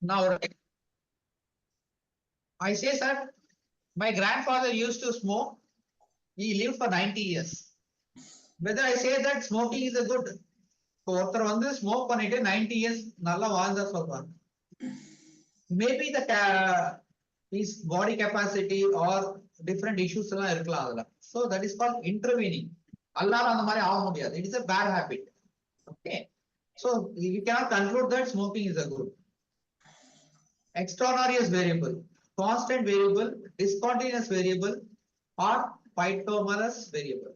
Now, I say, sir, my grandfather used to smoke. He lived for 90 years. Whether I say that smoking is a good, ஒருத்தர் வந்து smoke பண்ணிட்டு 90 years நல்லா வாழ்ந்தா சொல்றாங்க. Maybe the is body capacity are different issues எல்லாம் இருக்கலாம் அதுல. So that is called intervening. எல்லாரும் அந்த மாதிரி ஆக முடியாது. It is a bad habit. Okay, so you cannot conclude that smoking is a good. Extraneous variable, constant variable, discontinuous variable, or phytomerous variable.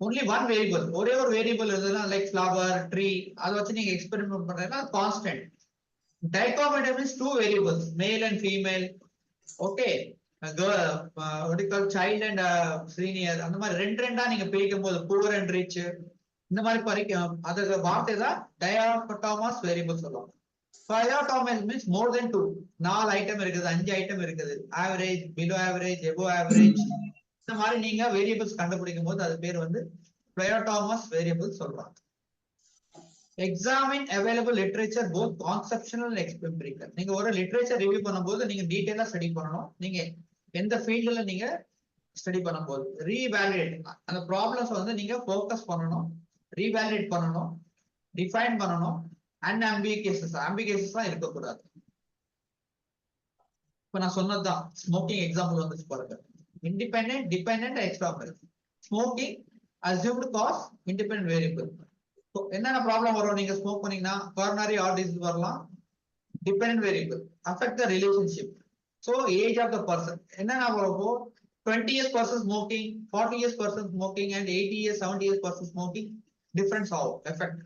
Only one variable, ஒரே ஒரு variable இருந்ததுன்னா like flower tree அதை வச்சு நீங்க experiment பண்றீங்கன்னா constant. டைகோமேட்டர் means two variables, male and female. Okay, child and senior, அந்த மாதிரி ரெண்டு ரெண்டா நீங்க பிரிக்கும் போது புவர் அண்ட் ரிச் இந்த மாதிரி பறிக்கும். அது வார்த்தை தான் டயாபட்டாமஸ் வேரியபிள் சொல்லுவாங்க. Dichotomous means more than two. 4 item இருக்குது, 5 ஐட்டம் இருக்குது. ஆவரேஜ், பிலோ ஆவரேஜ், எபோ ஆவரேஜ், இந்த மாதிரி நீங்க வேரியபிள்ஸ் கண்டுபிடிக்கும் போது அது பேர் வந்து dichotomous வேரியபிள் சொல்றாங்க. Examine available literature both conceptional and experimental. நீங்க ஒரு லிட்ரேச்சர் ரிவ்யூ பண்ணும்போது நீங்க டீடைலா ஸ்டடி பண்ணணும். நீங்க எந்த ஃபீல்டுல நீங்க ஸ்டடி பண்ணும்போது ரீவேலிடேட் அந்த ப்ராப்ளம்ஸ் வந்து நீங்க ஃபோக்கஸ் பண்ணணும், ரீவேலிடேட் பண்ணணும், டிஃபைன் பண்ணணும். ambiguous இருக்கக்கூடாது. இப்ப நான் சொன்னதுதான் ஸ்மோக்கிங் எக்ஸாம்பிள் வந்துச்சு பாருங்க. Independent, dependent, external. Smoking assumed cause, independent variable. என்னென்ன ப்ராப்ளம் வரும் நீங்க ஸ்மோக் பண்ணீங்கன்னா? coronary heart disease வரலாம். Dependent variable affect the relationship. So age of the person என்னென்ன வரும்? 20 years person smoking, 40 years person smoking, and 80 years, 70 years person smoking, difference how effect.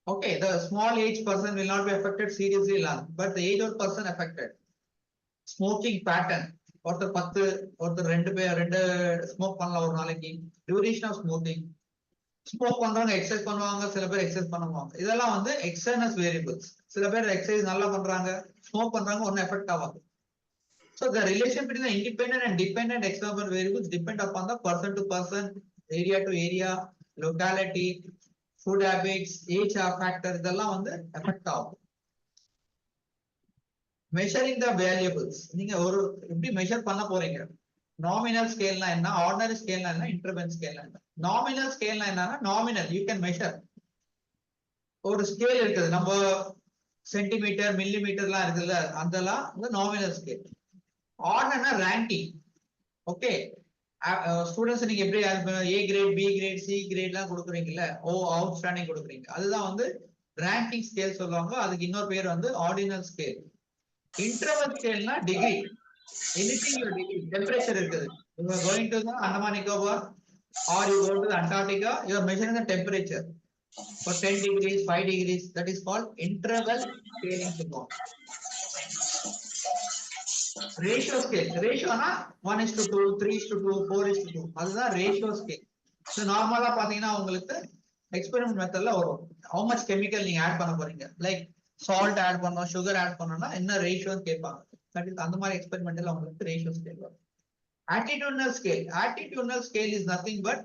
Okay, the small age person will not be affected seriously long, but the age of person affected. Smoking pattern, ஒருத்தர் 10, ஒருத்தர் 2 smoke பண்ணலாம் ஒரு நாளைக்கு. Duration of smoking, smoke பண்றவங்க exercise பண்ணுவாங்க, சில பேர் exercise பண்ணுவாங்க. இதெல்லாம் வந்து எக்ஸ்டர்னல் வேரியபிள்ஸ். சில பேர் எக்ஸசைஸ் நல்லா பண்றாங்க, ஸ்மோக் பண்றாங்க, ஒன்னும் எஃபெக்ட் ஆகாது. So the relation between the independent and dependent external variables depend upon the person to person, area to area, locality, food habits, age factor, இதெல்லாம் வந்து எஃபெக்ட் ஆகும். மெஷரிங் த வேரியபிள்ஸ், நீங்க ஒரு எப்படி மெஷர் பண்ண போறீங்க? நாமினல் ஸ்கேல்னா என்ன, ஆர்டினரி ஸ்கேல்னா என்ன, இன்டர்வெல் ஸ்கேல்னா என்ன? நாமினல் ஸ்கேல்னா என்னன்னா நாமினல் யூ கேன் மெஷர். ஒரு ஸ்கேல் இருக்குது, நம்ம சென்டிமீட்டர், மில்லிமீட்டர்லாம் இருக்குல்ல, அதெல்லாம் வந்து நாமினல் ஸ்கேல். ஆர்டினரினா ரேங்கிங். ஓகே, ஸ்டூடெண்ட்ஸ் நீங்க எப்படி A grade, B grade, C கிரேட்லாம் கொடுக்குறீங்கல்ல, அவுட்ஸ்டாண்டிங் கொடுக்குறீங்க, அதுதான் வந்து ரேங்கிங் ஸ்கேல் சொல்லுவாங்க. அதுக்கு இன்னொரு பேர் வந்து ஆர்டினல் ஸ்கேல். இன்டர்வல் ஸ்கேல்னா degree. Anything your degree. Temperature இருக்குது, you are going to the Andaman Nicobar or you go to the Antarctica, you are measuring the temperature for 10 degrees, 5 degrees. That is called interval scaling சொல்லுவாங்க. Ratio scale, ரேஷியோனா 1:2, 3:2, 4:2, அதுதான் ratio scale. நார்மலா பாத்தீங்கன்னா உங்களுக்கு experiment மெத்தட்ல வரும். How much chemical நீங்க add பண்ண போறீங்க, லைக் சால்ட் ஆட் பண்ணணும், சுகர் ஆட் பண்ணணும்னா என்ன ரேஷியோன்னு கேட்பாங்க. அந்த மாதிரி எக்ஸ்பெரிமெண்ட்ல உங்களுக்கு ரேஷியோ ஸ்கேல் வரும். Attitudinal scale, attitudinal scale is nothing but,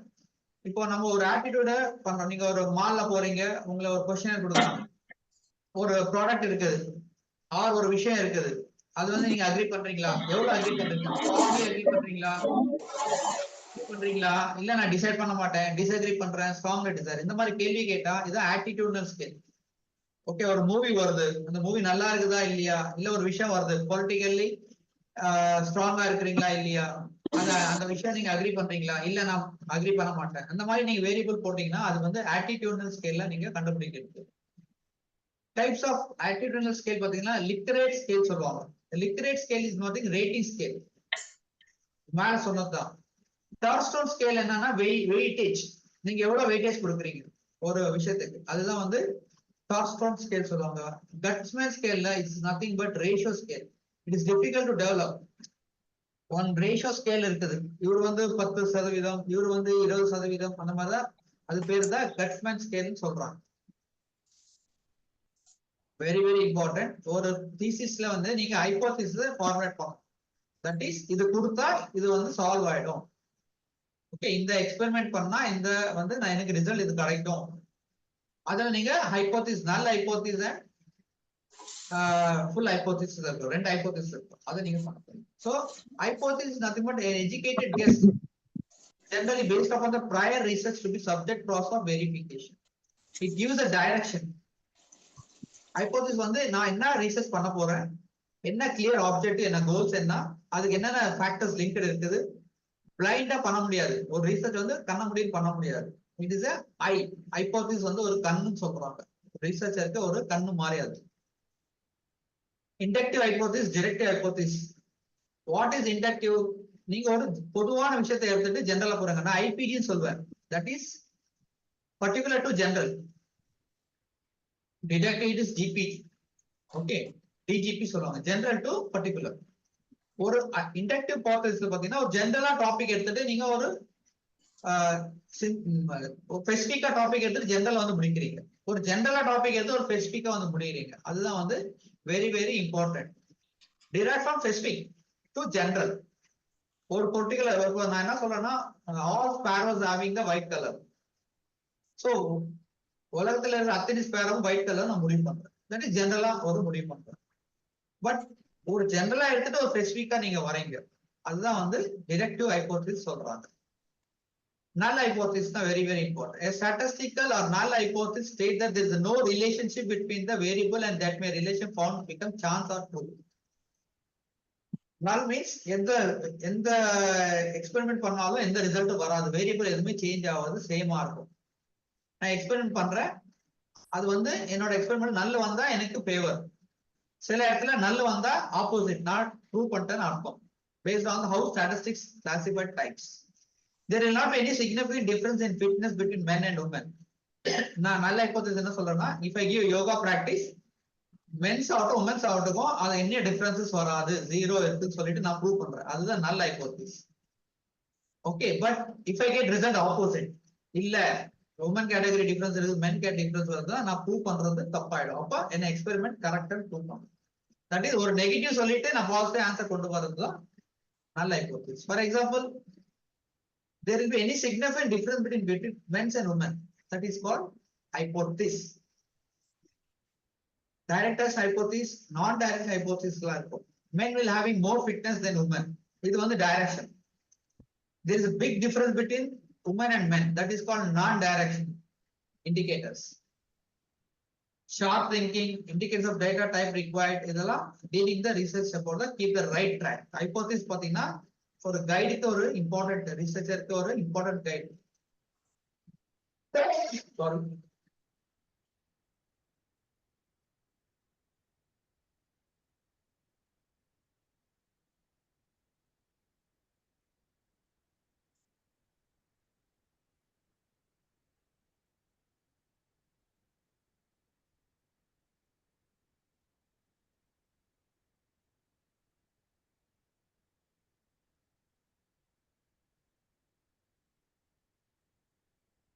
இப்போ நம்ம ஒரு ஆட்டிடியூட பண்றோம். நீங்க ஒரு மால்ல போறீங்க, உங்களை ஒரு கொஸ்டின் கொடுக்குறாங்க, ஒரு ப்ராடக்ட் இருக்குது ஆர் ஒரு விஷயம் இருக்குது, அது வந்து நீங்க அக்ரி பண்றீங்களா? எவ்வளவு அக்ரி பண்றீங்க? ஸ்ட்ராங்லி அக்ரி பண்றீங்களா இல்ல நான் டிசைட் பண்ண மாட்டேன், டிஸ்அக்ரி பண்றேன், ஸ்ட்ராங்லி டிசைட், இந்த மாதிரி கேள்வி கேட்டா இதான் ஆட்டிடியூட்னல் ஸ்கேல். ஓகே, ஒரு மூவி வருது, அந்த மூவி நல்லா இருக்குதா இல்லையா, இல்ல ஒரு விஷயம் வருது, பொலிட்டிக்கல்லி ஸ்ட்ராங்கா இருக்கிறீங்களா இல்லையா, அந்த விஷயம் நீங்க அக்ரி பண்றீங்களா? இல்ல நான் அக்ரி பண்ண மாட்டேன். அந்த மாதிரி நீங்க வேரியபிள் போட்டீங்கன்னா அது வந்து ஆட்டிடியூட்னல் ஸ்கேல்ல நீங்க கண்டுபிடிக்கிறது. டைப்ஸ் ஆஃப் ஆட்டிடியூட்னல் ஸ்கேல் பாத்தீங்கன்னா லிக்கரேட் ஸ்கேல் சொல்லுவாங்க. Likert scale is nothing, rating scale மேல சொன்னதுதான். டார்ஸ்டோன் ஸ்கேல் என்னன்னா வெயிட்டேஜ், நீங்க எவ்வளவு வெயிட்டேஜ் கொடுக்குறீங்க ஒரு விஷயத்துக்கு, அதுதான் வந்து டார்ஸ்டோன் ஸ்கேல் சொல்லுவாங்க. கட்ஸ்மேன் ஸ்கேல்ல it's nothing but ratio scale. It is difficult to develop. One ratio scale இருக்குது, இவர் வந்து 10%, இவர் வந்து 20%, அந்த மாதிரிதான். அது பேர் தான் கட்ஸ்மேன் ஸ்கேல்னு சொல்றாங்க. Very very important. ஒரு தீசிஸ்ல வந்து நீங்க ஹைபோதீசிஸ் ஃபார்மேட் பண்ணணும். தட் இஸ் இது கொடுத்தா இது வந்து சால்வ் ஆயிடும். ஓகே, இந்த எக்ஸ்பெரிமெண்ட் பண்ணா இந்த வந்து நான் எனக்கு ரிசல்ட் இது கிடைக்கும். அதுல நீங்க ஹைபோதீசிஸ், நல்ல ஹைபோதீசிஸ் ஃபுல் ஹைபோதிசிஸ் இருக்கும், 2 ஹைபோதிசிஸ் இருக்கும், அதை நீங்க பண்ணலாம். So hypothesis is nothing but an educated guess generally based upon the prior research to be subject process of verification. It gives a direction. Hypothesis வந்து நான் என்ன ரிசர்ச் பண்ண போறேன், என்ன கிளியர் ஆப்ஜெக்ட், என்ன கோல்ஸ், என்ன அதுக்கு என்னென்ன ஃபேக்டர்ஸ் லிங்க்டு இருக்குது. பிளைண்டா பண்ண முடியாது, ஒரு ரிசர்ச் வந்து கண்ண முடியும் பண்ண முடியாது. இட் இஸ் ஐ ஹைபோதிசிஸ் வந்து ஒரு கண்ணுன்னு சொல்றாங்க, ரிசர்ச்சருக்கு ஒரு கண்ணு மாதிரி. அது inductive hypothesis, directive hypothesis. What is inductive? நீங்க ஒரு பொதுவான விஷயத்தை எடுத்துட்டு ஜெனரலா போறாங்க, நான் ஐபிடின்னு சொல்வேன். That is particular to general. Deductive is GB, okay, DGP சொல்லுவாங்க, ஜெனரல் டு பர்டிகுலர். ஒரு இண்டக்டிவ் ஹைபோதிசிஸ் பாத்தீங்கன்னா ஒரு ஜெனரலா டாபிக் எடுத்துட்டு நீங்க ஒரு ஸ்பெசிபிக்கா டாபிக் எடுத்துட்டு ஜெனரல் வந்து முடிக்கிறீங்க, ஒரு ஜெனரலா டாபிக் எடுத்து ஒரு ஸ்பெசிபிக்கா வந்து முடிக்கிறீங்க. அதுதான் வந்து very very important. Drive from specific to general. ஒரு பர்டிகுலர் நான் என்ன சொல்றேன்னா, all sparrows having the white colour. So உலகத்துல இருக்கிற அத்தனை ஸ்பேரும் ஒயிட் கலர் நான் முடிவு பண்றேன், தட் இஸ் ஜெனரலா ஒரு முடிவு பண்றேன். பட் ஒரு ஜெனரலா எடுத்துட்டு ஒரு ஸ்பெசிபிக்கா நீங்க வரீங்க, அதுதான் வந்து டிடக்டிவ் ஹைபோதிசிஸ் சொல்றாங்க. Null hypothesis is very very important. A statistical or null hypothesis states that there is no relationship between the variable and that may relation found become chance or true. Null means எந்த எந்த experiment பண்ணாலும் எந்த result வராது, variable எதுவுமே change ஆகாது, சேமா இருக்கும். நான் எக்ஸ்பெரிமெண்ட் பண்றேன், அது வந்து என்னோட எக்ஸ்பெரிமெண்ட் நல்ல வந்தா எனக்கு ஃபேவர், சில இடத்துல நல்ல வந்தா ஆப்போசிட், நான் ப்ரூவ் பண்ணிட்டேன்னு அர்த்தம். Based on how statistics classified types. There will not be any significant difference in fitness between men and women. நான் நல்ல ஹைபோதிசிஸ் என்ன சொல்றேன்னா, if I give yoga practice, mens ஆகட்டும் உமன்ஸ் ஆகட்டும் அது என்ன டிஃபரன்சஸ் வராது, ஜீரோ இருக்குன்னு சொல்லிட்டு நான் ப்ரூவ் பண்றேன், அதுதான் நல்ல hypothesis. Okay, but if I get result opposite, இல்ல உமன் கேட்டகரி டிஃபரன்ஸ் இருக்கு, மென் கேட்டகரி டிஃபரன்ஸ் வருதுன்னா நான் ப்ரூவ் பண்றது தப்பாயிடும். அப்ப என்ன எக்ஸ்பெரிமெண்ட் கரெக்டா ப்ரூவ் பண்ணும். தட் இஸ் ஒரு நெகட்டிவ் சொல்லிட்டு நான் பாசிட்டிவ் ஆன்சர் கொண்டு வரதுதான் நல்ல hypothesis. For example, there will be any significant difference between men and women, that is called hypothesis. Direct hypothesis, non-direct hypothesis. Men will having more fitness than women. This is the direction. There is a big difference between women and men, that is called non-direction indicators. Sharp thinking, indicators of data type required, இதெல்லாம் dealing the research about the keep the right track. Hypothesis பாத்தீங்கன்னா ஒரு கைடுக்கு ஒரு important, ரிசர்ச்சருக்கு ஒரு important guide. Sorry,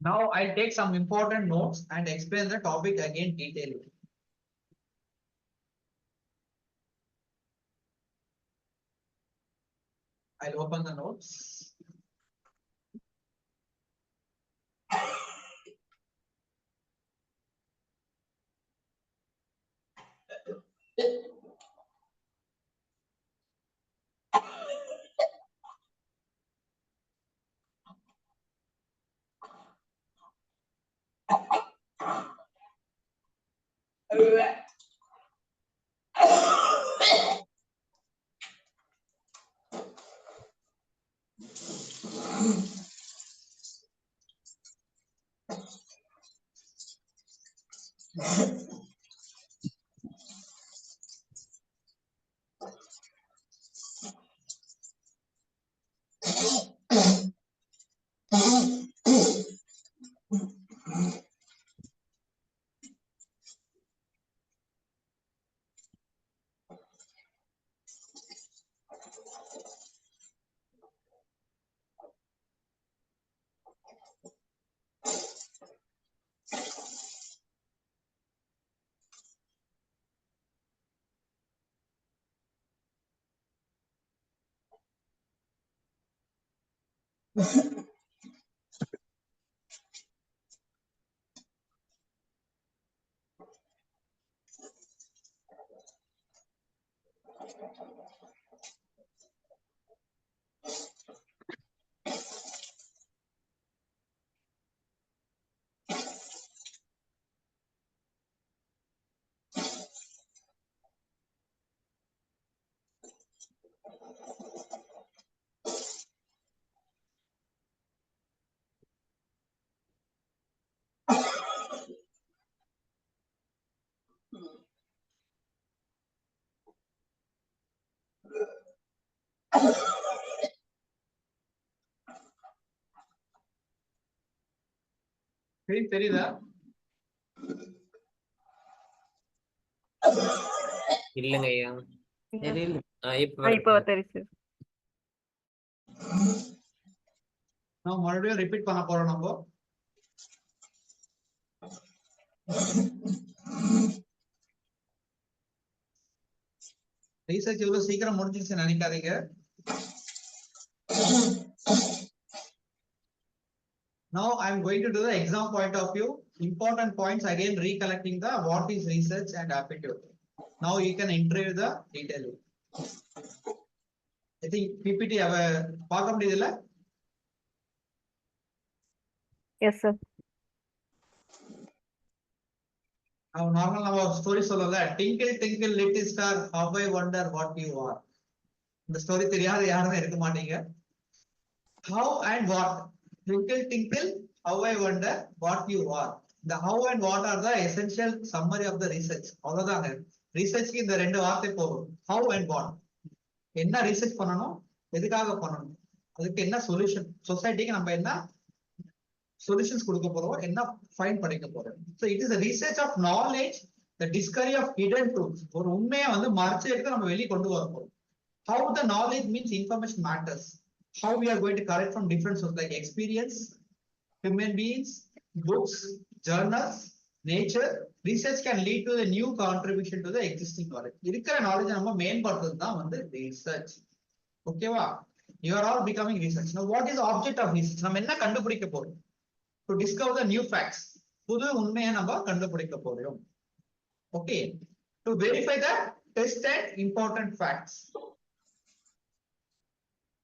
now I'll take some important notes and explain the topic again detailedly. I'll open the notes. தெரியுதா? இல்லங்க ஐயா. இப்போ தெரியுது. நான் மறுபடியும் ரிப்பீட் பண்ண போறோம் நம்ம. ரீசர்ச் இவ்வளவு சீக்கிரம் முடிஞ்சிருச்சு நினைக்காதீங்க. Now I am going to do the exam point of view. Important points again, recollecting the what is research and aptitude. Now you can interview the detail. I think PPT பார்க்க முடியுதுல? Yes sir. Normal நம்ம ஒரு story சொல்லல, twinkle twinkle little star how I wonder what you are. இந்த story தெரியாத யாருமே இருக்க மாட்டீங்க. How and what, twinkle twinkle how I wonder what you are. The how and what are the essential summary of the research. அவ்வளவுதாங்க. ரிசர்ச்க்கு இந்த ரெண்டு வார்த்தை போதும். How and what, என்ன ரிசர்ச் பண்ணணும், எதுக்காக பண்ணணும், அதுக்கு என்ன சொல்யூஷன், சொசைட்டிக்கு நம்ம என்ன சொல்யூஷன்ஸ் கொடுக்க போறோம், என்ன ஃபைண்ட் பண்ணிக்க போறோம். So it is a research of knowledge, the discovery of hidden truths. ஒரு உண்மையை மறைச்சு எடுத்து நம்ம வெளியே கொண்டு வர போறோம். How the knowledge means information matters. How we are going to collect from different sources like experience, human beings, books, journals, nature. Research can lead to a new contribution to the existing knowledge. இருக்கிற knowledge நம்ம மேம்படுத்துறது தான் research. ஓகேவா? You are all becoming research. Now what is the object of research? நம்ம என்ன கண்டுபிடிக்க போறோம்? To discover the new facts. புது உண்மையை நம்ம கண்டுபிடிக்க போறோம். Okay. To verify the tested important facts.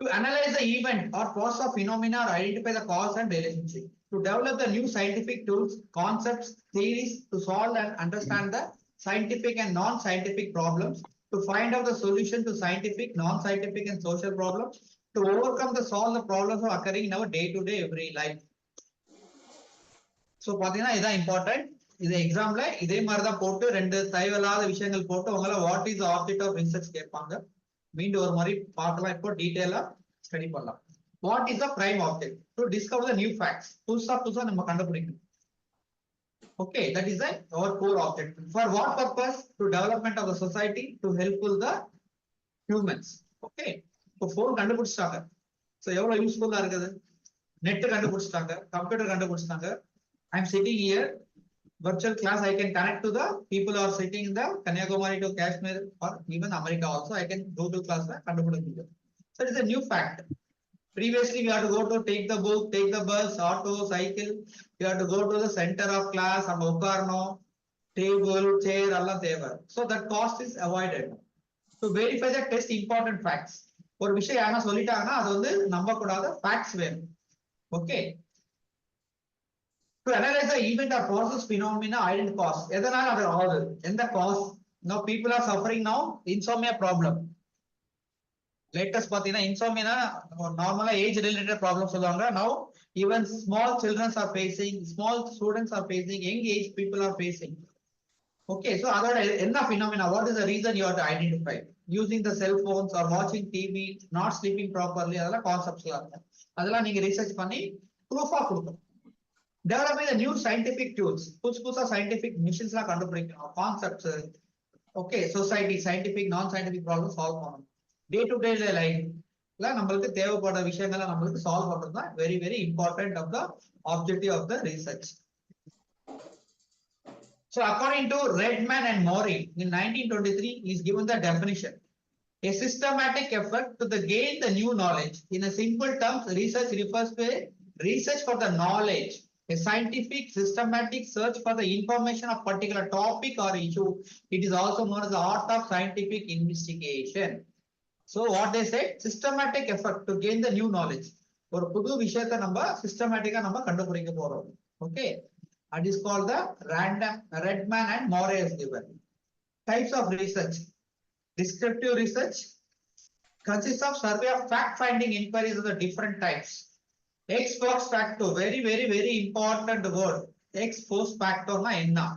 To analyze the event or process of phenomena or identify the cause and relationship. To develop the new scientific tools, concepts, theories to solve and understand the scientific and non-scientific problems. To find out the solution to scientific, non-scientific and social problems. To overcome the solve the problems occurring in our day-to-day every life. So பாத்தீங்கன்னா இதான் important. இது எக்ஸாம்ல இதே மாதிரிதான் போட்டு ரெண்டு தயவலாத விஷயங்கள் போட்டு உங்களை what is object of research கேட்பாங்க. மீண்டும் ஒரு மாதிரி பார்க்கலாம், இப்போ டீடைலா ஸ்டடி பண்ணலாம். What is the prime object? To discover the new facts. புதுசா நம்ம கண்டுபிடிக்கணும். Okay, that is our core object. For what purpose? To development of the society, to helpful the humans. Okay, இப்போ ஃபோன் கண்டுபிடிச்சிட்டாங்க. So எவ்வளவு யூஸ்ஃபுல்லா இருக்குது. Net கண்டுபிடிச்சிட்டாங்க, computer கண்டுபிடிச்சிட்டாங்க. I'm sitting here, virtual class, I can connect to the people who are sitting in the Kanyakumari to Kashmir or even America also. I can go to class. So it is a new fact. Previously, we had to go to take the book, take the bus, auto, cycle. We had to go to the center of class, and ukarno, table, chair, alla thevar. So that cost is avoided. To verify the test important facts. ஒரு விஷயம் யாரா சொல்லிட்டாங்கன்னா அது நம்ப கூடாத facts வேணும். Okay. To analyze the event or process phenomena, identify cause. எதனால அது ஆகுது? எந்த cause? Now people are suffering now insomnia problem. Latest பாத்தீங்கன்னா insomnia நார்மலா ஏஜ் ரிலேட்டட் ப்ராப்ளம் சொல்லுவாங்க. Now even small children are facing, small students are facing, young age people are facing. Okay, so அதோட என்ன phenomena? What is the reason you have to identify? Using the cell phones or watching TV, not sleeping properly, அதெல்லாம் கான்செப்ட்ஸ்லாம் இருக்கும். அதெல்லாம் நீங்க research பண்ணி ப்ரூஃபா கொடுக்கணும். Developing the new scientific tools. புதுசா scientific missions எல்லாம் கண்டுபிடிக்கணும். கான்செப்ட்ஸ், ஓகே, சொசைட்டி சயின்டிபிக் நான் சயின்டிபிக் ப்ராப்ளம் சால்வ் பண்ணணும். டே டு டே லைஃப்ல நம்மளுக்கு தேவைப்படுற விஷயங்களை நம்மளுக்கு சால்வ் பண்றது தான் very very important of the objective of the research. So according to Redman and Mori in 1923 is given the definition: a systematic effort to gain the new knowledge. In a simple terms, research refers to a research for the knowledge A scientific systematic search for the information of particular topic or issue. It is also known as the art of scientific investigation. So what they said, systematic effort to gain the new knowledge. ஒரு புது விஷயத்தை நம்ம சிஸ்டமேட்டிக்கா நம்ம கண்டுபிடிக்க போறோம். Okay, and is called the random Redman and Morey has given. Types of research: descriptive research consists of survey of fact-finding inquiries of the different types. Ex post facto, very very very important word. Ex post facto na enna?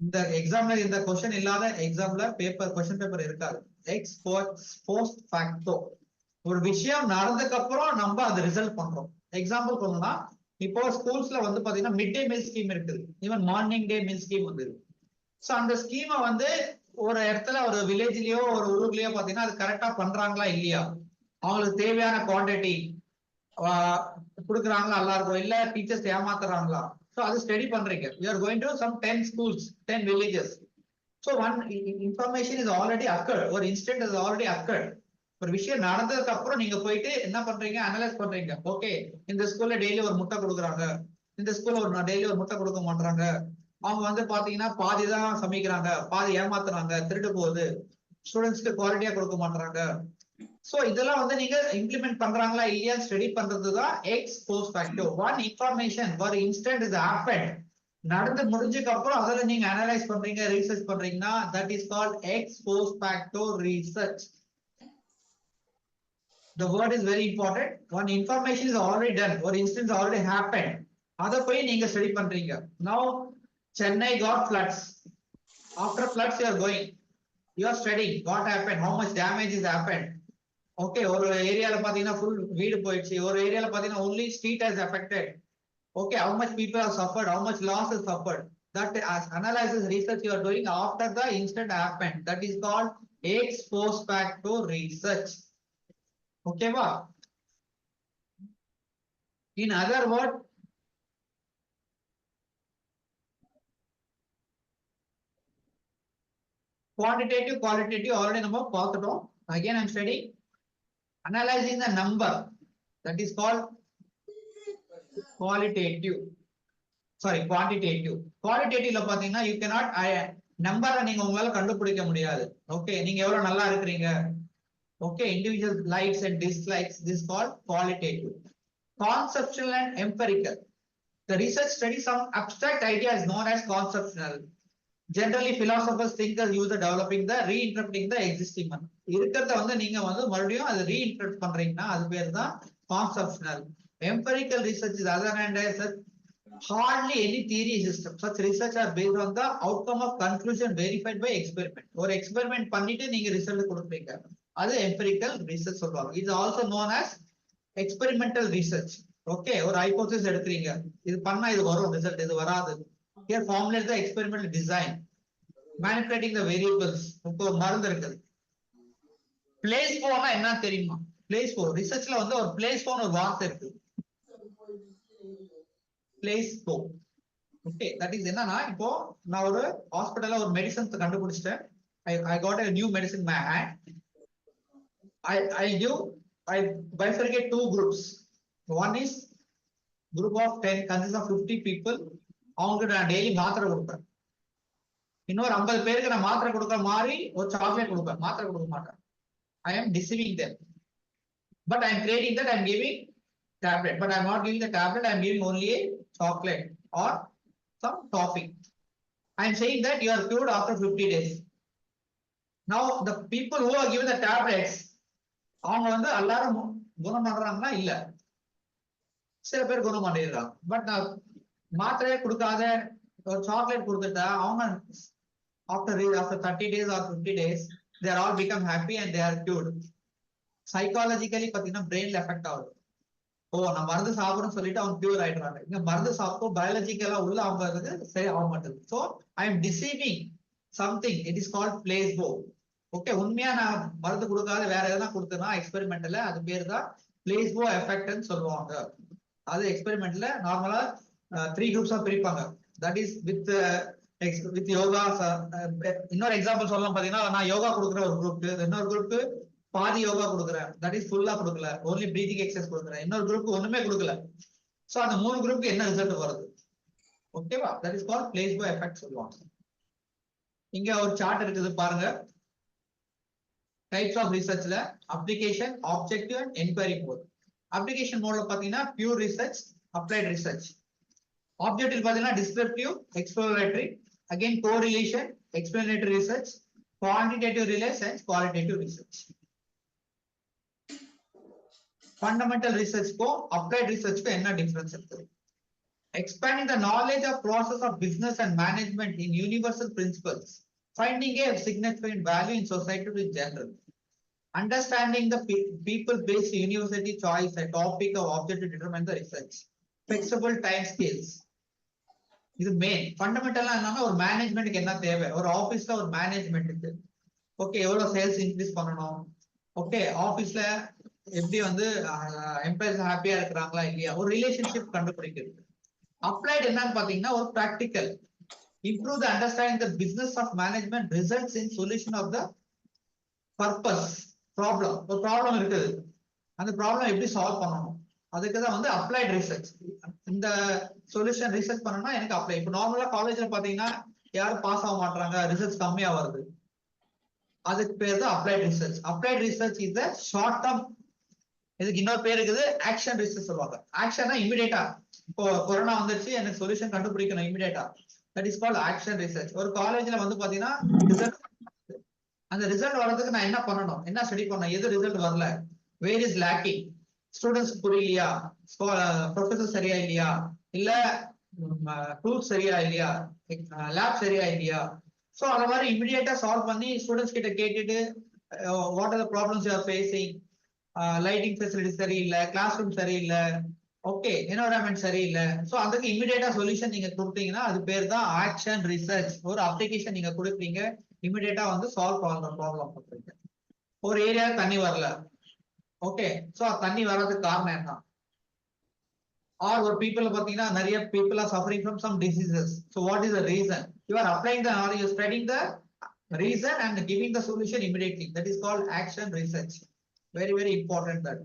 இந்த எக்ஸாம்ல இந்த question இல்லாத எக்ஸாம்ல paper question paper இருக்காது. X post ஃபேக்டோ, ஒரு விஷயம் நடந்ததுக்கு அப்புறம் நம்ம அதை ரிசல்ட் பண்றோம். எக்ஸாம்பிள் சொல்லணும்னா, இப்போ ஸ்கூல்ஸ்ல வந்து பாத்தீங்கன்னா மிட் டே மீல் ஸ்கீம் இருக்குது, ஈவன் மார்னிங் டே மீல் ஸ்கீம் வந்து. ஸோ அந்த ஸ்கீமை வந்து ஒரு இடத்துல ஒரு வில்லேஜ்லயோ ஒரு ஊர்லயோ பாத்தீங்கன்னா அது கரெக்டா பண்றாங்களா இல்லையா, அவங்களுக்கு தேவையான குவான்டிட்டி கொடுக்குறாங்களா எல்லாருக்கும், இல்ல டீச்சர்ஸ் ஏமாத்துறாங்களா. So அது ஸ்டடி பண்றீங்க. You are going to some 10 schools, 10 villages. So one information is already occurred, or incident has already occurred. ஒரு விஷயம் நடந்ததுக்கு அப்புறம் நீங்க போயிட்டு என்ன பண்றீங்க, அனலைஸ் பண்றீங்க. ஓகே, இந்த ஸ்கூல்ல டெய்லி ஒரு முட்டை கொடுக்குறாங்க, இந்த ஸ்கூல்ல ஒரு டெய்லி ஒரு முட்டை கொடுக்க மாட்டாங்க, அவங்க வந்து பாத்தீங்கன்னா பாதி தான் சமைக்கிறாங்க, பாதி ஏமாத்துறாங்க, திருட்டு போகுது, ஸ்டூடெண்ட்ஸ்க்கு குவாலிட்டியா கொடுக்க மாட்டாங்க. சோ இதெல்லாம் வந்து நீங்க இம்ப்ளிமெண்ட் பண்றாங்களா இல்லையா ஸ்டடி பண்றது தான் எக்ஸ் போஸ்ட் ஃபேக்டோ. ஒன் இன்ஃபர்மேஷன் ஒரு இன்ஸ்டன்ட் இஸ் ஹேப்பன், நடந்து முடிஞ்சதுக்கு அப்புறம் அதுல நீங்க அனலைஸ் பண்றீங்க, ரிசர்ச் பண்றீங்கன்னா that is called X post ஃபேக்டோ research. The word is very important. One information is already done, ஒரு இன்ஸ்டன்ட் already happened, அத போய் நீங்க ஸ்டடி பண்றீங்க. Now Chennai got floods. After floods you are going, you are studying what happened, how much damage is happened. Okay, ஒரு ஏரியால பாத்தீங்கன்னா full வீடு போயிடுச்சு, ஒரு ஏரியால பாத்தீங்கன்னா only street has affected. Okay, how much people have suffered, how much loss is suffered. That analysis research you are doing after the incident happened. That is called ex post facto research. Okay va? In other word, quantitative qualitative already நம்ம பார்த்துட்டோம். Again I am studying analyzing the number, that is called qualitative. Sorry, quantitative. Qualitative பாத்தீங்கன்னா you cannot நம்பரை நீங்க உங்களால கண்டுபிடிக்க முடியாது. Okay, நீங்க எவ்வளவு நல்லா இருக்கிறீங்க, okay, individual likes and dislikes, this called qualitative. Conceptual and empirical, the research studies some abstract idea is known as conceptual. Generally philosophers thinkers use the developing the reinterpreting the existing one. இருக்கிறத வந்து நீங்க வந்து மறுபடியும் அதை ரீஇன்டர்பிரட் பண்றீங்கன்னா அது பேர் தான் conceptual. Empirical research is other hand as hardly any theory system. Such research are based on the outcome of conclusion verified by experiment. ஒரு எக்ஸ்பெரிமெண்ட் பண்ணிட்டு நீங்க ரிசல்ட் கொடுப்பீங்க, அது empirical research சொல்லுவாங்க. இது also known as experimental research. Okay, ஒரு hypothesis எடுக்கிறீங்க, இது பண்ணா இது வரும் ரிசல்ட், இது வராது. Here formulate the experimental design, manipulating the variables. இப்போ மருந்து இருக்குது, பிளேஸ்போனா என்ன தெரியுமா? பிளேஸ்போ ரிசர்ச்ல வந்து ஒரு பிளேஸ்போன்னு ஒரு வார்த்தை இருக்கு, பிளேஸ்போ. ஓகே, தட் இஸ் என்னன்னா, இப்போ நான் ஒரு ஹாஸ்பிடல்ல ஒரு மெடிசன் கண்டுபிடிச்சிட்டேன், I got a new medicine in my hand. I bifurcate two groups. One is group of 10 consists of 50 people. அவங்களுக்கு நான் டெய்லி மாத்திரை கொடுப்பேன். இன்னொரு 50 பேருக்கு நான் மாத்திரை கொடுக்குற மாதிரி ஒரு சாக்லேட் கொடுப்பேன், மாத்திரை கொடுக்க மாட்டேன். I am deceiving them, but I am creating that I am giving tablet, but I am not giving the tablet, I am giving only a chocolate or some toffee. I am saying that you are cured after 50 days. Now the people who are given the tablets, அவங்க வந்து எல்லாரும் குணம் பண்றாங்கன்னா இல்ல, சில பேர் குணம் பண்ணிடுறாங்க. பட் நான் மாத்திரையே கொடுக்காத ஒரு சாக்லேட் கொடுத்துட்டா அவங்க after 30 days or 50 days they are all become happy and they are cured. Psychologically பாத்தீங்கன்னா பிரெயின்ல எஃபெக்ட் ஆகுது. ஓ, நான் மருந்து சாப்பிடுறேன்னு சொல்லிட்டு அவங்க கியூர் ஆயிடுறாங்க. இங்க மருந்து சாப்பிட்டோம் பயாலஜிக்கலா உள்ள அவங்க சரி ஆக மாட்டேங்குது. So I am deceiving something, it is called placebo. Okay, உண்மையா நான் மருந்து கொடுக்காத வேற எதனா கொடுத்தேன்னா எக்ஸ்பெரிமெண்ட்ல, அது பேர் தான் பிளேஸ்போ எஃபெக்ட்னு சொல்லுவாங்க. அது எக்ஸ்பெரிமெண்ட்ல நார்மலா 3 groups பிரிப்பாங்க. That is with yoga. இன்னொரு எக்ஸாம்பிள் சொல்லலாம் பாத்தீங்கன்னா, நான் யோகா கொடுக்குற ஒரு குரூப், இன்னொரு குரூப் பாதி யோகா கொடுக்குறேன், தட் இஸ் ஃபுல்லா கொடுக்கல, ஓன்லி பிரீதிங் எக்ஸசைஸ் கொடுக்குறேன், இன்னொரு குரூப் ஒண்ணுமே கொடுக்கல. சோ அந்த 3 குரூப்புக்கு என்ன ரிசல்ட் வருது? ஓகேவா? That is called placebo effect சொல்லுவாங்க. இங்க ஒரு சார்ட் இருக்குது பாருங்க. டைப்ஸ் ஆஃப் ரிசர்ச்ல application, objective and enquiry mode. Application மோட்ல பாத்தீங்கன்னா pure research, applied research. Objective பாத்தீங்கன்னா descriptive, exploratory, again correlation, explanatory research, quantitative relies and qualitative research. Fundamental ரிசர்ச்க்கும் அப்ளைட் ரிசர்ச்க்கும் என்ன டிஃபரன்ஸ் இருக்கு? Expanding the knowledge of process of business and management in universal principles, finding a significant value in society in general. Understanding the people-based university choice, a topic of object to determine the research. Flexible time scales. இது main. ஃபண்டமெண்டலா என்னன்னா ஒரு மேனேஜ்மெண்ட்க்கு என்ன தேவை, ஒரு ஆபீஸ்ல ஒரு மேனேஜ்மெண்ட்டுக்கு okay எவ்வளவு sales increase பண்ணணும், ஓகே ஆபீஸ்ல எப்படி வந்து எம்ப்ளாயிஸ் ஹாப்பியா இருக்கிறாங்களா இல்லையா, ஒரு ரிலேஷன்ஷிப் கண்டுபிடிக்கிறது. அப்ளைட் என்னன்னு பாத்தீங்கன்னா ஒரு practical, improve the understanding the business of management results in solution of the purpose problem. ஒரு ப்ராப்ளம் இருக்குது, அந்த ப்ராப்ளம் எப்படி சால்வ் பண்ணணும், அதுக்கு தான் வந்து அப்ளைட் ரிசர்ச். இந்த சொல்யூஷன் ரிசர்ச் பண்ணணும்னா எனக்கு அப்ளை. இப்போ நார்மலா காலேஜ்ல பாத்தீங்கன்னா யாரும் பாஸ் ஆக மாட்டாங்க, ரிசல்ட்ஸ் கம்மியா வருது, அதுக்கு பேர் தான் applied research. Applied research is the short term. இதுக்கு இன்னொரு பேர் இருக்குது ஆக்ஷன் ரிசர்ச் சொல்லுவாங்க. ஆக்ஷன்னா இமிடியேட்டா, இப்போ கொரோனா வந்துருச்சு எனக்கு சொல்யூஷன் கண்டுபிடிக்கணும் இமிடியேட்டா, that is called action research. ஒரு காலேஜ்ல வந்து பாத்தீங்கன்னா ரிசல்ட், அந்த ரிசல்ட் வரதுக்கு நான் என்ன பண்ணணும், என்ன ஸ்டடி பண்ணணும், எது ரிசல்ட் வரல, வேர் இஸ் லேக்கிங், ஸ்டூடெண்ட்ஸ் புரியலையா, ப்ரொஃபசர் சரியா இல்லையா, இல்ல டூல்ஸ் சரியா இல்லையா, லேப் சரியா இல்லையா. சோ அந்த மாதிரி இமிடியேட்டா சால்வ் பண்ணி ஸ்டூடெண்ட்ஸ் கிட்ட கேட்டுட்டு what are the problems you are facing, lighting facility சரியில்லை, கிளாஸ் ரூம் சரியில்லை, ஓகே என்வரான்மெண்ட் சரியில்லை. சோ அதுக்கு இமிடியேட்டா சொல்யூஷன் நீங்க கொடுத்தீங்கன்னா அது பேர் தான் ஆக்ஷன் ரிசர்ச். ஒரு அப்ளிகேஷன் நீங்க கொடுப்பீங்க, இமிடியேட்டா வந்து சால்வ் பண்ற ப்ராப்ளம் பண்றீங்க. ஒரு ஏரியா தண்ணி வரல, ஓகே சோ தண்ணி வர்றதுக்கு காரணம் என்ன, ஆர் ஒரு பீப்புள் பாத்தீங்கன்னா நிறைய people are suffering from some diseases. So what is the reason, you are applying the are you spreading the reason and giving the solution immediately. That is called action research. Very, very important that.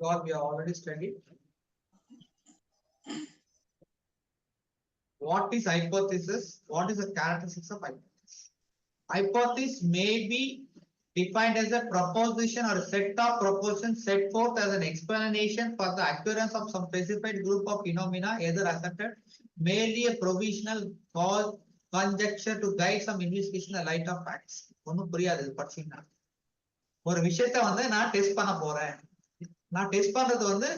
God, we have already studied. What is hypothesis? What is the characteristics of hypothesis? Hypothesis may be defined as a proposition or a set of propositions set forth as an explanation for the occurrence of some specified group of phenomena, either accepted, merely a provisional cause, conjecture to guide some investigation in the light of facts. ஒன்னும் புரியாது படிச்சீங்கன்னா. ஒரு விஷயத்த வந்து நான் test பண்ண போறேன், நான் டெஸ்ட் பண்றது வந்து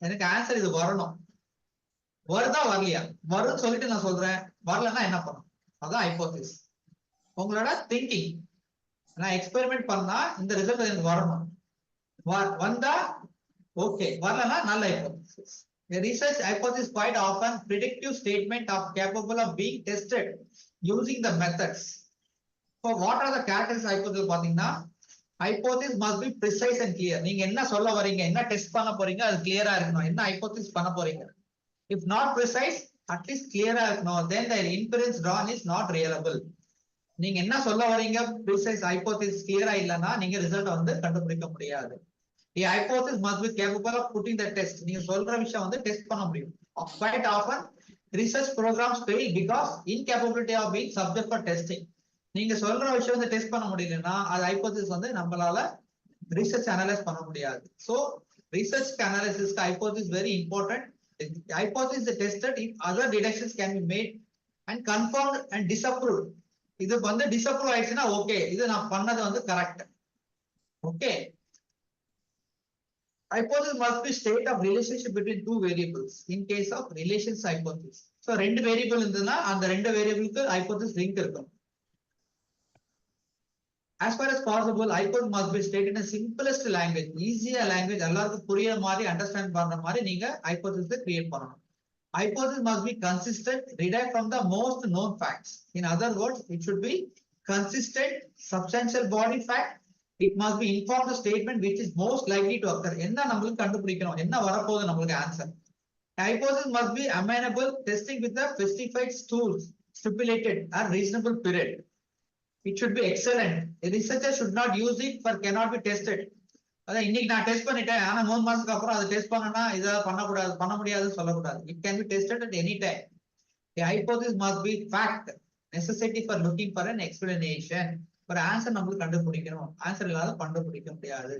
எனக்கு ஆன்சர் இது வரணும், வருதா வரலையா, வரும்னு சொல்லிட்டு நான் சொல்றேன், வரலன்னா என்ன பண்ணும், அதான் ஹைபோதசிஸ். உங்களோட திங்கிங், நான் எக்ஸ்பெரிமெண்ட் பண்ணா இந்த ரிசல்ட் எனக்கு வரணும், வந்தா ஓகே, வரலன்னா நல்ல hypothesis. A research hypothesis quite often predictive statement of capable of being tested using the methods. So what are the characteristics hypothesis பாத்தீங்கன்னா, hypothesis must be precise and clear. நீங்க என்ன சொல்ல வரீங்க, என்ன டெஸ்ட் பண்ண போறீங்க, அது கிளியரா இருக்கணும். என்ன hypothesis பண்ண போறீங்க, if not precise, at least clear-ஆ இருக்கணும், then the inference drawn is not reliable. நீங்க என்ன சொல்ல வரீங்க precise hypothesis clear-ஆ இல்லனா நீங்க ரிசல்ட் வந்து கண்டுபிடிக்க முடியாது. The hypothesis must be capable of putting the test. நீங்க சொல்ற விஷயம் வந்து டெஸ்ட் பண்ண முடியும். Quite often research programs fail because incapability of being subject for testing. நீங்க சொல்ற விஷயம் வந்து டெஸ்ட் பண்ண முடியலன்னா அது ஹைபோதசிஸ் வந்து நம்மளால ரிசர்ச் அனலைஸ் பண்ண முடியாது. So research analysis hypothesis very important. The hypothesis is tested if other deductions can be made and confirmed and disapproved. இது வந்து டிஸ்அப்ரூவ் ஆயிடுச்சுன்னா ஓகே, இது நான் பண்ணது வந்து correct. Okay, hypothesis must be state of relationship between two variables in case of relations hypothesis. So ரெண்டு variable இருந்ததுன்னா அந்த ரெண்டு வேரியபிளுக்கு hypothesis லிங்க் இருக்கும். As far as possible, hypothesis must be stated in the simplest language, easier language, எல்லாருக்கும் புரியுற மாதிரி understand பண்ற மாதிரி நீங்க hypothesis கிரியேட் பண்ணணும். Hypothesis must be consistent, derived from the most known facts. In other words, it should be consistent, substantial body fact. It must be informed the statement which is most likely to occur. என்ன நம்மளுக்கு கண்டுபிடிக்கணும், என்ன வரப்போகுது நம்மளுக்கு answer, Hypothesis must be amenable testing with the specified tools, stipulated or reasonable period. It should be excellent. A researcher should not use it for cannot be tested. அதான் இன்னைக்கு நான் test பண்ணிட்டேன் ஆனா 3 மாசத்துக்கு அப்புறம் அதை டெஸ்ட் பண்ணனா இதை பண்ண முடியாதுன்னு சொல்லக்கூடாது. It can be tested at any time. The hypothesis must be fact, necessity for looking for an explanation. ஒரு ஆன்சர் நம்மளுக்கு கண்டுபிடிக்கணும், ஆன்சர் இல்லாத கண்டுபிடிக்க முடியாது.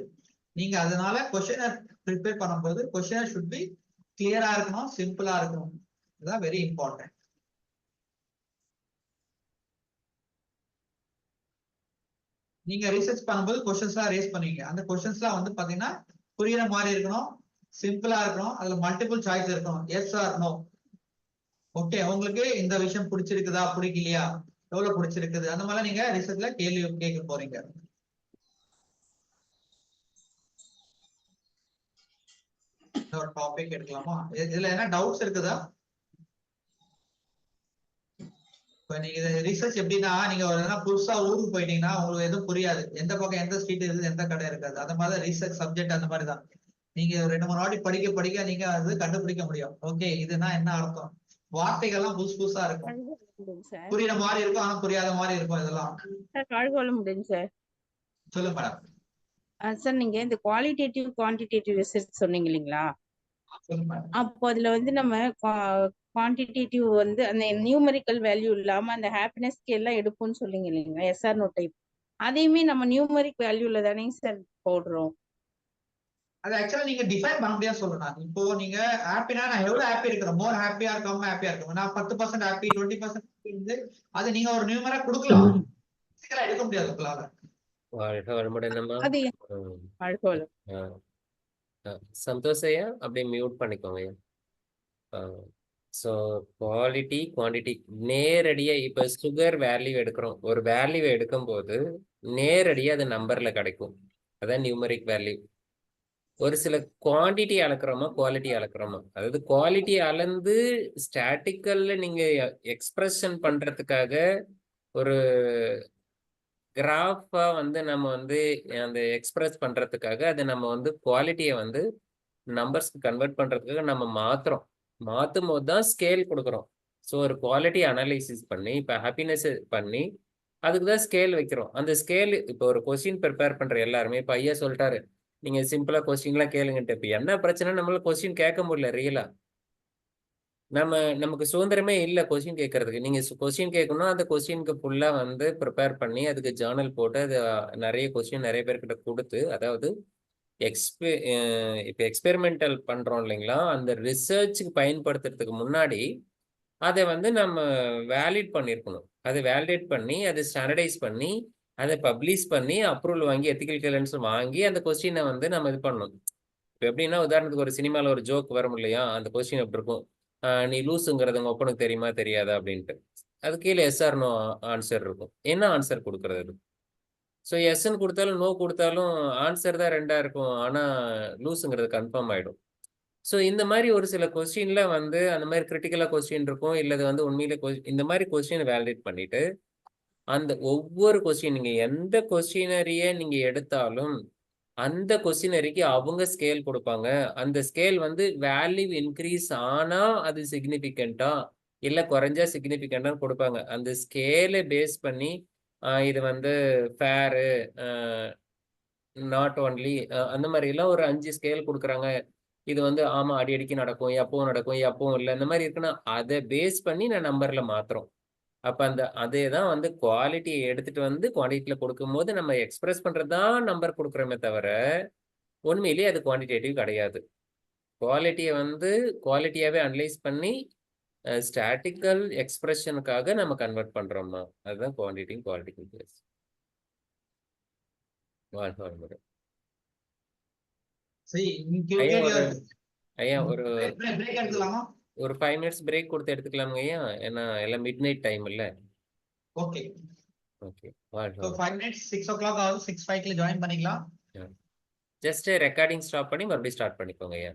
நீங்க அதனால கொஸ்டினர் ப்ரிப்பேர் பண்ணும்போது கொஸ்டினர் should be கிளியரா இருக்கணும், சிம்பிளா இருக்கணும். இதுதான் வெரி இம்பார்ட்டன்ட். நீங்க ரிசர்ச் பண்ணும்போது கொஸ்டின்ஸ் எல்லாம் ரேஸ் பண்ணுவீங்க. அந்த கொஸ்டின்ஸ் எல்லாம் வந்து பாத்தீங்கன்னா புரியுற மாதிரி இருக்கணும், சிம்பிளா இருக்கணும், அதுல மல்டிபிள் சாய்ஸ் இருக்கணும், எஸ் ஆர் நோ. ஓகே, உங்களுக்கு இந்த விஷயம் பிடிச்சிருக்குதா பிடிக்கலையா, எவ்வளவு பிடிச்சிருக்குது, அந்த மாதிரி நீங்க ரிசர்ச்ல கேள்வி கேட்க போறீங்க. ஒரு டாபிக் எடுக்கலாமா? இதுல என்ன டவுட்ஸ் இருக்குதா? இப்ப நீங்க ரிசர்ச் எப்படின்னா நீங்க ஒரு புதுசா ஊருக்கு போயிட்டீங்கன்னா உங்களுக்கு எதுவும் புரியாது, எந்த பக்கம் எந்த ஸ்ட்ரீட் இருக்குது எந்த கடை இருக்காது. அந்த மாதிரி ரிசர்ச் சப்ஜெக்ட் அந்த மாதிரி தான். நீங்க 2-3 வாட்டி படிக்க படிக்க நீங்க அது கண்டுபிடிக்க முடியும். ஓகே, இதுனா என்ன அர்த்தம், வார்த்தைகள்லாம் புதுசா இருக்கும், புரியுற மாதிரி இருக்கும் ஆனா புரியாத மாதிரி இருக்கும். இதெல்லாம் சொல்லுங்க மேடம். சார் நீங்க இந்த குவாலிட்டேட்டிவ் குவான்டிடேட்டிவ் ரிசர்ச் சொன்னீங்க இல்லைங்களா? சொல்லுங்க மேடம். அப்போ அதுல வந்து நம்ம குவான்டிடேட்டிவ் வந்து அந்த நியூமரிக்கல் வேல்யூ இல்லாம அந்த ஹாப்பினஸ் ஸ்கேல் எடுப்போம்னு சொல்லிங்க இல்லைங்களா, எஸ்ஆர் நோ டைப். அதையுமே நம்ம நியூமரிக் வேல்யூல தானே சார் போடுறோம். அது ஆக்சுவலா நீங்க டிஃபைன் பண்ண முடியாது சொல்லணும். இப்போ நீங்க ஹாப்பினா நான் எவ்வளவு ஹாப்பி இருக்கிறேன், மோர் ஹாப்பியா இருக்கோம் ஹாப்பியா இருக்கும், நான் 10% ஹாப்பி 20% இருந்து அது நீங்க ஒரு நியூமரா கொடுக்கலாம், எடுக்க முடியாது உங்களால. அது சந்தோஷையா அப்படியே மியூட் பண்ணிக்கோங்க. ஸோ குவாலிட்டி குவான்டிட்டி நேரடியா இப்ப சுகர் வேல்யூ எடுக்கிறோம், ஒரு வேல்யூ எடுக்கும் போது நேரடியா அது நம்பர்ல கிடைக்கும், அதான் நியூமரிக் வேல்யூ. ஒரு சில குவான்டிட்டி அளக்குறோமா குவாலிட்டி அளக்குறோமா, அதாவது குவாலிட்டி அளந்து ஸ்டாட்டிக்கல்ல நீங்க எக்ஸ்பிரஷன் பண்றதுக்காக ஒரு கிராஃபா வந்து நம்ம வந்து அந்த எக்ஸ்பிரஸ் பண்றதுக்காக அதை நம்ம வந்து குவாலிட்டியை வந்து நம்பர்ஸ்க்கு கன்வெர்ட் பண்றதுக்காக நம்ம மாற்றும் போது தான் ஸ்கேல் கொடுக்குறோம். ஸோ ஒரு குவாலிட்டி அனலைசிஸ் பண்ணி இப்போ ஹாப்பினஸ் பண்ணி அதுக்கு தான் ஸ்கேல் வைக்கிறோம். அந்த ஸ்கேல் இப்போ ஒரு கொஸ்டின் ப்ரிப்பேர் பண்ற எல்லாருமே இப்போ ஐயா சொல்லிட்டாரு நீங்க சிம்பிளா கொஸ்டின்லாம் கேளுங்கன்ட்டு. இப்போ என்ன பிரச்சனை, நம்மளால கொஸ்டின் கேட்க முடியல ரியலா, நமக்கு சுதந்திரமே இல்லை கொஸ்டின் கேட்கறதுக்கு. நீங்க கொஸ்டின் கேட்கணும், அந்த கொஸ்டினுக்கு ஃபுல்லா வந்து ப்ரிப்பேர் பண்ணி அதுக்கு ஜேர்னல் போட்டு அது நிறைய கொஸ்டின் நிறைய பேர்கிட்ட கொடுத்து, அதாவது இப்போ எக்ஸ்பெரிமெண்டல் பண்றோம் இல்லைங்களா, அந்த ரிசர்ச்சுக்கு பயன்படுத்துறதுக்கு முன்னாடி அதை வந்து நம்ம வேலிட் பண்ணியிருக்கணும். அதை வேலிடேட் பண்ணி அதை ஸ்டாண்டர்டைஸ் பண்ணி அதை பப்ளிஷ் பண்ணி அப்ரூவல் வாங்கி எத்திக்கல் கிளியரன்ஸ் வாங்கி அந்த கொஸ்டினை வந்து நம்ம இது பண்ணணும். இப்போ எப்படின்னா உதாரணத்துக்கு ஒரு சினிமாவில் ஒரு ஜோக் வரும் இல்லையா, அந்த கொஸ்டின் எப்படி இருக்கும், நீ லூஸுங்கிறது உங்க ஒப்பனுக்கு தெரியுமா தெரியாதா அப்படின்ட்டு. அது கீழே எஸ்ஆர் நோ ஆன்சர் இருக்கும், என்ன ஆன்சர் கொடுக்கறது. ஸோ எஸ்ன்னு கொடுத்தாலும் நோ கொடுத்தாலும் ஆன்சர் தான் 2ஆ இருக்கும், ஆனால் லூஸுங்கிறது கன்ஃபார்ம் ஆகிடும். ஸோ இந்த மாதிரி ஒரு சில கொஸ்டின்ல வந்து அந்த மாதிரி கிரிட்டிக்கலாக கொஸ்டின் இருக்கும், இல்லை வந்து உண்மையிலே இந்த மாதிரி கொஸ்டினை வேலிடேட் பண்ணிட்டு அந்த ஒவ்வொரு கொஸ்டின் நீங்க எந்த கொஸ்டினரியை நீங்க எடுத்தாலும் அந்த கொஸ்டினரிக்கு அவங்க ஸ்கேல் கொடுப்பாங்க. அந்த ஸ்கேல் வந்து வேல்யூ இன்க்ரீஸ் ஆனா அது சிக்னிஃபிகண்டா இல்லை குறைஞ்சா சிக்னிஃபிகண்டா கொடுப்பாங்க. அந்த ஸ்கேலை பேஸ் பண்ணி இது வந்து ஃபேரு நாட் ஒன்லி அந்த மாதிரிலாம் ஒரு 5 ஸ்கேல் கொடுக்குறாங்க. இது வந்து ஆமா அடிக்கடி நடக்கும், எப்பவும் நடக்கும், எப்பவும் இல்லை, இந்த மாதிரி இருக்குன்னா அதை பேஸ் பண்ணி நான் நம்பர்ல மாத்துறோம். அப்ப அதே தான் வந்து குவாலிட்டியை எடுத்துட்டு வந்து குவான்டிட்டியில கொடுக்கும்போது நம்ம எக்ஸ்பிரஸ் பண்றதுதான் நம்பர் கொடுக்குறோமே தவிர உண்மையிலேயே அது குவான்டிடேட்டிவ் கிடையாது. குவாலிட்டியை வந்து குவாலிட்டியாவே அனலைஸ் பண்ணி ஸ்டாட்டிக்கல் எக்ஸ்பிரஷனுக்காக நம்ம கன்வெர்ட் பண்றோம்மா, அதுதான் குவான்டிட்டி குவாலிட்டி பிளஸ். ஐயா ஒரு 5 minutes பிரேக் கொடுத்து எடுத்துக்கலாமுங்க ஐயா, ஏன்னா எல்லாம் மிட் நைட் டைம் இல்ல. ஓகே ஓகே, 5 minutes 6 o'clock ஆகும், 6:05 ஜாயின் பண்ணிக்கலாம். ஜஸ்ட் ரெக்கார்டிங் ஸ்டாப் பண்ணி மறுபடியும் ஸ்டார்ட் பண்ணிக்கோங்க ஐயா.